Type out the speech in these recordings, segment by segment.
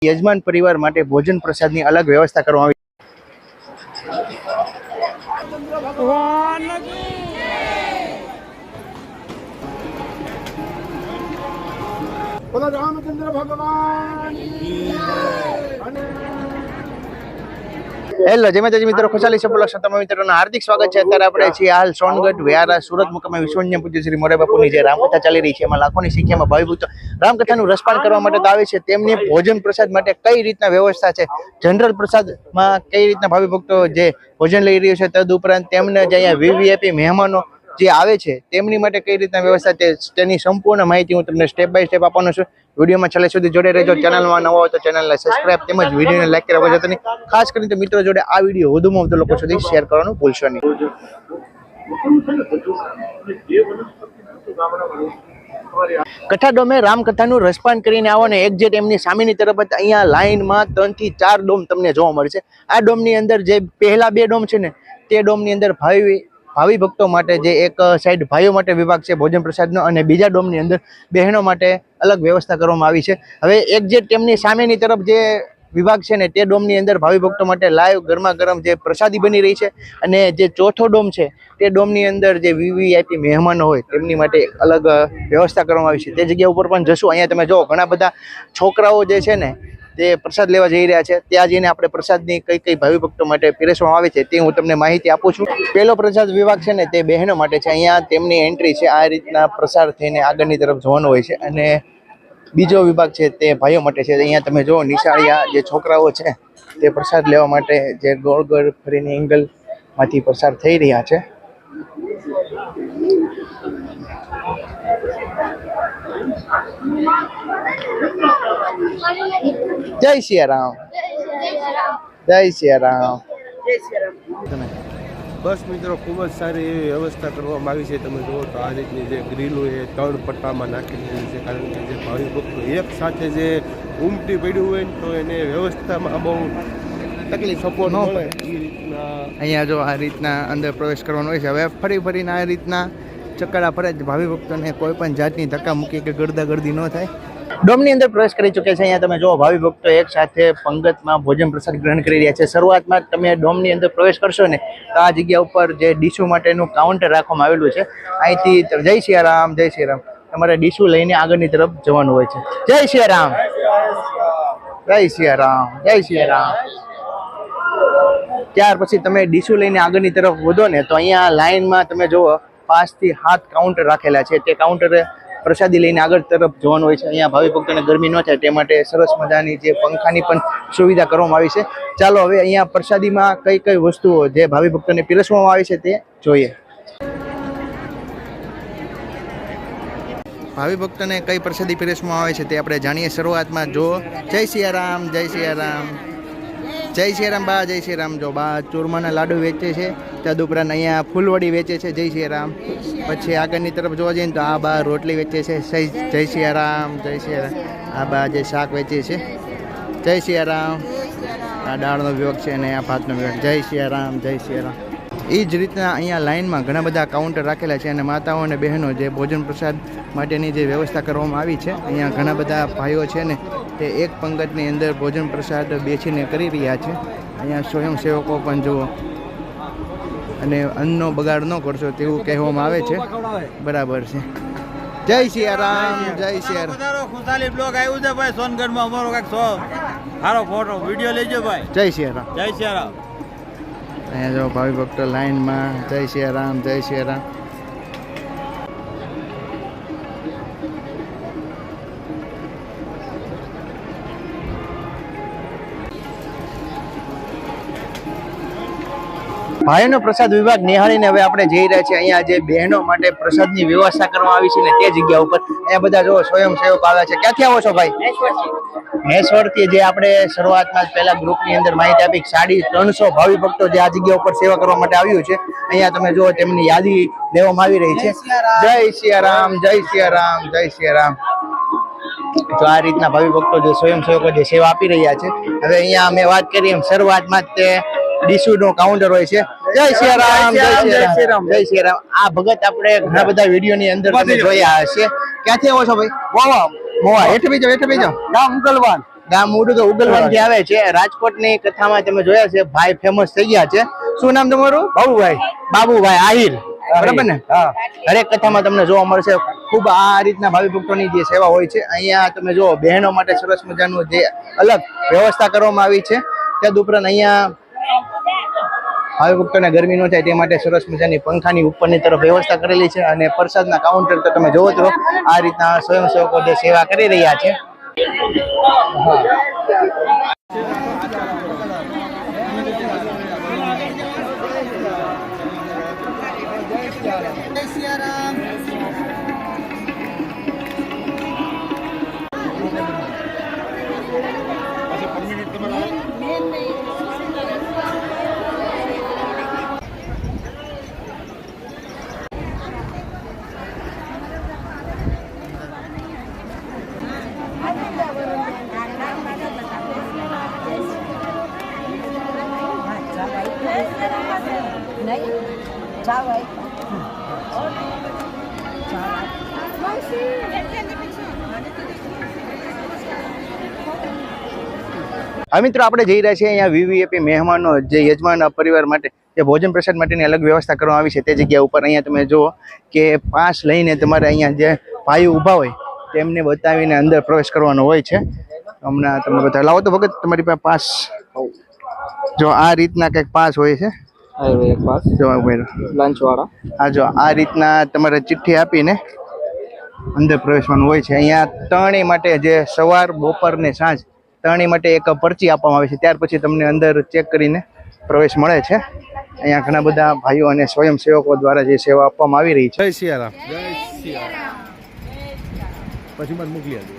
યજમાન પરિવાર માટે ભોજન પ્રસાદની અલગ વ્યવસ્થા કરવામાં આવી રામચંદ્ર ભગવાન હેલો જય માતાજી મિત્રો, ખુશાલી સફળ તમામ મિત્રોનું હાર્દિક સ્વાગત છે। અત્યારે આપણે છીએ હાલ સોનગઢ વ્યારા સુરત મુકામે વિશ્વજ્ઞ પૂજ્ય શ્રી મોરે બાપુની જે રામકથા ચાલી રહી છે, એમાં લાખોની સંખ્યામાં ભાવિ ભક્તો રામકથાનું રસપાન કરવા માટે તો આવે છે। તેમની ભોજન પ્રસાદ માટે કઈ રીતના વ્યવસ્થા છે, જનરલ પ્રસાદમાં કઈ રીતના ભાવિ ભક્તો જે ભોજન લઈ રહ્યો છે, તદ ઉપરાંત તેમને જે અહીંયા વીવીઆઈપી મહેમાનો જે આવે છે તેમની માટે કઈ રીતના વ્યવસ્થા છે તેની સંપૂર્ણ માહિતી હું તમને સ્ટેપ બાય સ્ટેપ આપવાનો છું। વિડીયોમાં છેલ્લે સુધી જોડે રહેજો। ચેનલમાં નવો હોય તો ચેનલને સબસ્ક્રાઇબ તેમજ વિડીયોને લાઈક કરવા વગર જતા નહીં। ખાસ કરીને મિત્રો જોડે આ વિડીયો વધુમાં વધુ લોકો સુધી શેર કરવાનું ભૂલશો નહીં। કથા ડોમે રામકથાનું રસપાન કરીને આવો ને એક્ઝેક્ટ એમની સામેની તરફ જ અહીંયા લાઈનમાં 3 થી 4 ડોમ તમને જોવા મળશે। આ ડોમની અંદર જે પહેલા 2 ડોમ છે ને તે ડોમની અંદર ભાવિ ભક્તો માટે જે એક સાઈડ ભાઈઓ માટે વિભાગ છે ભોજન પ્રસાદનો, અને બીજા ડોમની અંદર બહેનો માટે અલગ વ્યવસ્થા કરવામાં આવી છે। હવે એક્ઝેક્ટ તેમની સામેની તરફ જે વિભાગ છે ને તે ડોમની અંદર ભાવિ ભક્તો માટે લાઈવ ગરમા ગરમ જે પ્રસાદી બની રહી છે, અને જે ચોથો ડોમ છે તે ડોમની અંદર જે વીવીઆઈપી મહેમાનો હોય તેમની માટે અલગ વ્યવસ્થા કરવામાં આવી છે। તે જગ્યા ઉપર પણ જશું। અહીંયા તમે જો ઘણા બધા છોકરાઓ જે છે ને તે પ્રસાદ લેવા જઈ રહ્યા છે। ત્યાં જઈને આપણે પ્રસાદની કઈ ભાવિ ભક્તો માટે પીરસવામાં આવે છે તે હું તમને માહિતી આપું છું। પહેલો પ્રસાદ વિભાગ છે ને તે બહેનો માટે છે। અહીંયા તેમની એન્ટ્રી છે આ રીતના પ્રસાર થઈને આગળની તરફ જવાનું હોય છે, અને બીજો વિભાગ છે તે ભાઈઓ માટે છે। અહીંયા તમે જો નિશાળિયા જે છોકરાઓ છે તે પ્રસાદ લેવા માટે જે ગોળ ગોળ ફરીને એંગલમાંથી પસાર થઈ રહ્યા છે। જય સિયારામ, જય સિયારામ। બસ મિત્રો, ખૂબ જ સારી એવી વ્યવસ્થા કરવામાં આવી છે। તમે જુઓ તો આ રીતની જે ગ્રીલો એ 3 પટ્ટામાં નાખેલી છે, કારણ કે જે ભાવિ ભક્તો એક સાથે જે ઉમટી પડ્યું હોય ને તો એને વ્યવસ્થામાં બહુ તકલીફ સપોર્ટ ન મળે એ રીતના અહીંયા જો આ રીતના અંદર પ્રવેશ કરવાનો હોય છે। હવે ફરીને આ રીતના ચક્કરા ફરે ભાવિ ભક્તોને કોઈ પણ જાતની ધક્કા મૂકી કે ગરદાગર્દી ન થાય। ડોમની અંદર પ્રવેશ કરી ચૂક્યા છે। અહીંયા તમે જો ભાવિ ભક્તો એક સાથે પંગતમાં ભોજન પ્રસાદ ગ્રહણ કરી રહ્યા છે। શરૂઆતમાં તમે ડોમની અંદર પ્રવેશ કરશો ને તો આ જગ્યા ઉપર જે ડીશુ માટેનું કાઉન્ટર રાખવામાં આવેલું છે। અહીંથી જય સિયારામ, જય સિયારામ તમારે ડીશુ લઈને આગળની તરફ જવાનું હોય છે। જય સિયારામ, જય સિયારામ, જય સિયારામ। ત્યાર પછી તમે ડીશુ લઈને આગળની તરફ વધો ને તો અહીંયા લાઈનમાં તમે જુઓ 5 થી 7 કાઉન્ટર રાખેલા છે। તે કાઉન્ટરે પ્રસાદી લઈને આગળ તરફ જવાનું હોય છે। અહીંયા ભાવિ ભક્તોને ગરમી ન થાય તે માટે સરસ મજાની જે પંખાની પણ સુવિધા કરવામાં આવી છે। ચાલો હવે અહીંયા પ્રસાદીમાં કઈ વસ્તુઓ જે ભાવિ ભક્તોને પીરસવામાં આવી છે તે જોઈએ। ભાવિ ભક્તોને કઈ પ્રસાદી પીરસવામાં આવે છે તે આપણે જાણીએ। શરૂઆતમાં જો જય સિયારામ, જય સિયારામ, જય સિયારામ બા, જય સિયારામ। જો બા ચૂરમાના લાડુ વેચે છે, તદ ઉપરાંત અહીંયા ફૂલવડી વેચે છે। જય સિયારામ। પછી આગળની તરફ જોવા જઈએ તો આ બા રોટલી વેચે છે। જય સિયારામ, જય સિયારામ। આ બા જે શાક વેચે છે। જય સિયારામ। આ દાળનો વિભાગ છે અને આ ભાતનો વિભાગ। જય સિયારામ, જય સિયારામ। એ જ રીતના અહીંયા લાઇનમાં ઘણા બધા કાઉન્ટર રાખેલા છે, અને માતાઓ અને બહેનો જે ભોજન પ્રસાદ માટેની જે વ્યવસ્થા કરવામાં આવી છે, અહીંયા ઘણા બધા ભાઈઓ છે ને તે એક પંગતની અંદર ભોજન પ્રસાદ બેસીને કરી રહ્યા છે। અહીંયા સ્વયંસેવકો પણ જુઓ, અને અન્નનો બગાડ ન કરશો તેવું કહેવામાં આવે છે। બરાબર છે। જય સિયારામ, જય સિયારામ। ખુશાલી બ્લોગ આવ્યું છે ભાઈ સોનગઢમાં, અમારો કાંઈક સારો ફોટો વિડીયો લેજો ભાઈ। જય સિયારામ, જય સિયારામ। અહીંયા જો ભાવિ ભક્તો લાઈનમાં જય સિયારામ, જય સિયારામ। ભાઈનો પ્રસાદ વિભાગ નિહાળીને હવે આપણે જઈ રહ્યા છીએ અહીંયા જે બહેનો માટે પ્રસાદની વ્યવસ્થા કરવામાં આવી છે ને તે જગ્યા ઉપર। અહીંયા બધા જો સ્વયંસેવક આવ્યા છે। ક્યાંથી આવો છો ભાઈ? મેશ્વરથી। જે આપણે શરૂઆતમાં પહેલા ગ્રુપની અંદર માહિતી આપી 350 ભાવિ ભક્તો જે આ જગ્યા ઉપર સેવા કરવા માટે આવ્યું છે। અહીંયા તમે જુઓ તેમની યાદી લેવામાં આવી રહી છે। જય સિયારામ, જય સિયારામ, જય સિયારામ। તો આ રીતના ભાવિ ભક્તો જે સ્વયંસેવકો જે સેવા આપી રહ્યા છે। હવે અહીંયા અમે વાત કરી એમ શરૂઆતમાં જ તે ડીશુ નો કાઉન્ટર હોય છે। જય સિયારામ, જય સિયારામ, જય સિયારામ। આ ભગત આપણે ઘણા બધા વિડીયોની અંદર તમે જોયા હશે। ક્યાંથી આવો છો ભાઈ? મોવા। હેઠ બેજો, હેઠ બેજો। નામ મુગલવાન, ગામ ઉડું તો ઉગલવાનથી આવે છે. રાજકોટની કથામાં તમે જોયા છે ભાઈ ફેમસ થઈ ગયા છે. શું નામ તમારું? બાબુભાઈ આહિર, બરાબર ને? હરેક કથામાં તમને જોવા મળશે. ખૂબ આ રીતના ભાવિ ભક્તોની જે સેવા હોય છે અહીંયા તમે જુઓ, બહેનો માટે સરસ મજાનું જે અલગ વ્યવસ્થા કરવામાં આવી છે. તદુપરાંત અહીંયા ભાવિ ભક્તોને ગરમી ન થાય તે માટે સરસ મજાની પંખાની ઉપરની તરફ વ્યવસ્થા કરેલી છે. અને પ્રસાદના કાઉન્ટર તો તમે જોવો છો આ રીતના સ્વયંસેવકો જે સેવા કરી રહ્યા છે. હવે મિત્રો આપણે જઈ રહ્યા છીએ અહીંયા વીવીઆઈપી મહેમાનો જે યજમાન પરિવાર માટે જે ભોજન પ્રસાદ માટેની અલગ વ્યવસ્થા કરવામાં આવી છે તે જગ્યા ઉપર અહીંયા તમે જુઓ કે પાસ લઈને તમારે અહીંયા જે ભાઈઓ ઊભા હોય તેમને બતાવીને અંદર પ્રવેશ કરવાનો હોય છે. હમણાં તમને બતાવી લાવો તો ભગત તમારી પાસે પાસ, જો આ રીતના કંઈક પાસ હોય છે. જો લંચ વાળા જો આ રીતના તમારે ચિઠ્ઠી આપીને અંદર પ્રવેશવાનું હોય છે. અહીંયા ત્રણેય માટે જે સવાર, બપોર ને સાંજ ત્રણેય માટે એક પરચી આપવામાં આવે છે. ત્યાર પછી તમને અંદર ચેક કરીને પ્રવેશ મળે છે. અહીંયા ઘણા બધા ભાઈઓ અને સ્વયંસેવકો દ્વારા જે સેવા આપવામાં આવી રહી છે. જય સિયારામ. જય સિયારામ. પછી મને મોકલી આપજો.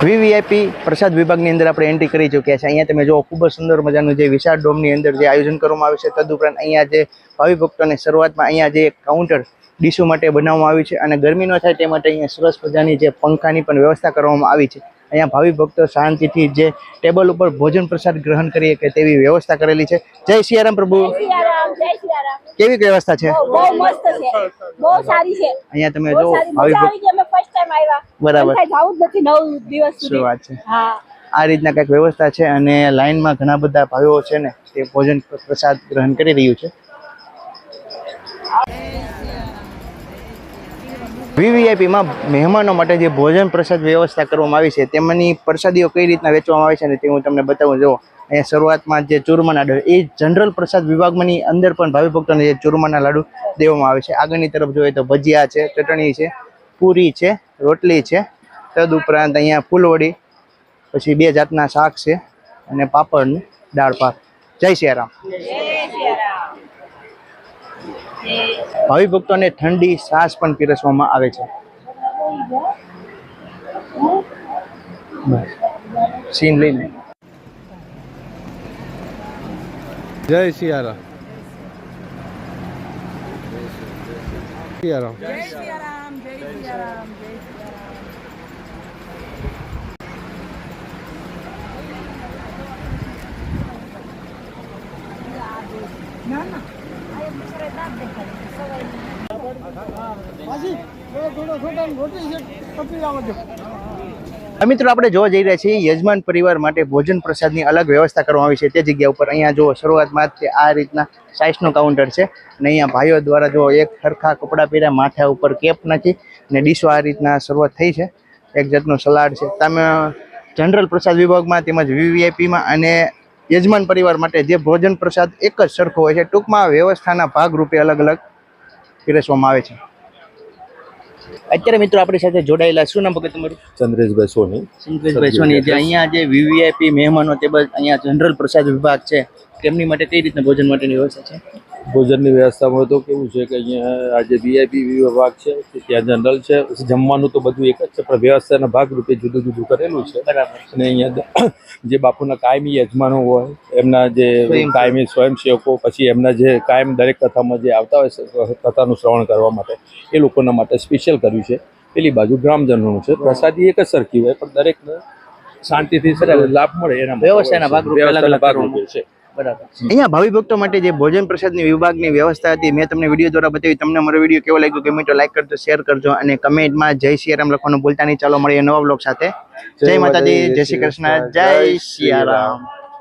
વીવીઆઈપી પ્રસાદ વિભાગની અંદર આપણે એન્ટ્રી કરી ચૂક્યા છે. અહીંયા તમે જો ખૂબ જ સુંદર મજાનું જે વિશાળ ડોમની અંદર જે આયોજન કરવામાં આવ્યું છે. તદુપરાંત અહીંયા જે ભાવિ ભક્તોને શરૂઆતમાં અહીંયા જે કાઉન્ટર ડીશો માટે બનાવવામાં આવ્યું છે અને ગરમી ન થાય તે માટે અહીંયા સરસ મજાની જે પંખાની પણ વ્યવસ્થા કરવામાં આવી છે. અહીંયા ભાવિ ભક્તો શાંતિથી જે ટેબલ ઉપર ભોજન પ્રસાદ ગ્રહણ કરી શકે તેવી વ્યવસ્થા કરેલી છે. જય સિયારામ પ્રભુ. કેવી વ્યવસ્થા છે? બહુ મસ્ત છે, બહુ સારી છે. અહીંયા તમે જો ભાવિ ભક્તો અમે ફર્સ્ટ ટાઈમ આવ્યા, બરાબર, જાવું જ નથી 9 દિવસ સુધી. શું વાત છે. હા, આ રીતના કંઈક વ્યવસ્થા છે અને લાઈનમાં ઘણા બધા ભાઈઓ છે ને તે ભોજન પ્રસાદ ગ્રહણ કરી રહ્યું છે. વીવીઆઈપીમાં મહેમાનો માટે જે ભોજન પ્રસાદ વ્યવસ્થા કરવામાં આવી છે તેમાંની પ્રસાદીઓ કઈ રીતના વેચવામાં આવે છે ને તે હું તમને બતાવું. જો અહીંયા શરૂઆતમાં જે ચૂરમાના લાડુ એ જનરલ પ્રસાદ વિભાગમાંની અંદર પણ ભાવિ ભક્તોને જે ચૂરમાના લાડુ દેવામાં આવે છે. આગળની તરફ જોઈએ તો ભજીયા છે, ચટણી છે, પૂરી છે, રોટલી છે. તદુપરાંત અહીંયા ફૂલવડી, પછી 2 જાતના શાક છે અને પાપડ ને દાળ ભાત. જય સિયારામ. ભાવિ ભક્તોને ઠંડી છાશ પણ પીરસવામાં આવે છે. સીન લઈને જય સિયારામ. સિયારામ. જય સિયારામ, જય સિયારામ, જય સિયારામ. ના ના મિત્રો આપણે જોવા જઈ રહ્યા છીએ યજમાન પરિવાર માટે ભોજન પ્રસાદની અલગ વ્યવસ્થા કરવામાં આવી છે. તે જગ્યા ઉપર અહીંયા જો શરૂઆતમાં જ આ રીતના સાઈઝનું કાઉન્ટર છે અને અહીંયા ભાઈઓ દ્વારા જો એક સરખા કપડાં પહેર્યા, માથા ઉપર કેપ નાખી અને ડીશો આ રીતના શરૂઆત થઈ છે. એક જાતનું સલાડ છે. તમે જનરલ પ્રસાદ વિભાગમાં તેમજ વીવીઆઈપીમાં અને યજમાન પરિવાર માટે જે ભોજન પ્રસાદ એક જ સરખો હોય છે. ટૂંકમાં વ્યવસ્થાના ભાગરૂપે અલગ અલગ પીરસવામાં આવે છે. અત્યારે મિત્રો આપણી સાથે જોડાયેલા, શું નામ ભગત તમારું? ચંદ્રેશભાઈ સોની. ચંદ્રેશભાઈ સોની, જે અહીંયા જે વીવીઆઈપી મહેમાનો તેમજ અહીંયા જનરલ પ્રસાદ વિભાગ છે તેમની માટે કઈ રીતના ભોજન માટેની વ્યવસ્થા છે? ભોજનની વ્યવસ્થામાં તો કેવું છે કે અહીંયા આજે વીઆઈપી વિભાગ છે, ત્યાં જનરલ છે, જમવાનું તો બધું એક જ છે, પણ વ્યવસ્થાના ભાગરૂપે જુદું જુદું કરેલું છે. બરાબર. અને અહીંયા જે બાપુના કાયમી યજમાનો હોય, એમના જે કાયમી સ્વયંસેવકો, પછી એમના જે કાયમ દરેક કથામાં જે આવતા હોય કથાનું શ્રવણ કરવા માટે, એ લોકોના માટે સ્પેશિયલ કર્યું છે. પેલી બાજુ ગ્રામજનોનું છે. પ્રસાદી એક જ સરખી હોય પણ દરેકને શાંતિથી લાભ મળે એના વ્યવસ્થાના ભાગરૂપે અલગ અલગ ભાગરૂપે છે. બરાબર. અહીંયા ભાવિ ભક્તો માટે જે ભોજન પ્રસાદની વિભાગની વ્યવસ્થા હતી મેં તમને વિડીયો દ્વારા બતાવી. તમને અમારો વિડીયો કેવો લાગ્યો ગમે તો લાઈક કરજો, શેર કરજો અને કમેન્ટમાં જય સિયારામ લખવાનું ભૂલતા નહીં. ચાલો મળીએ નવા બ્લોગ સાથે. જય માતાજી, જય શ્રી કૃષ્ણ, જય સિયારામ.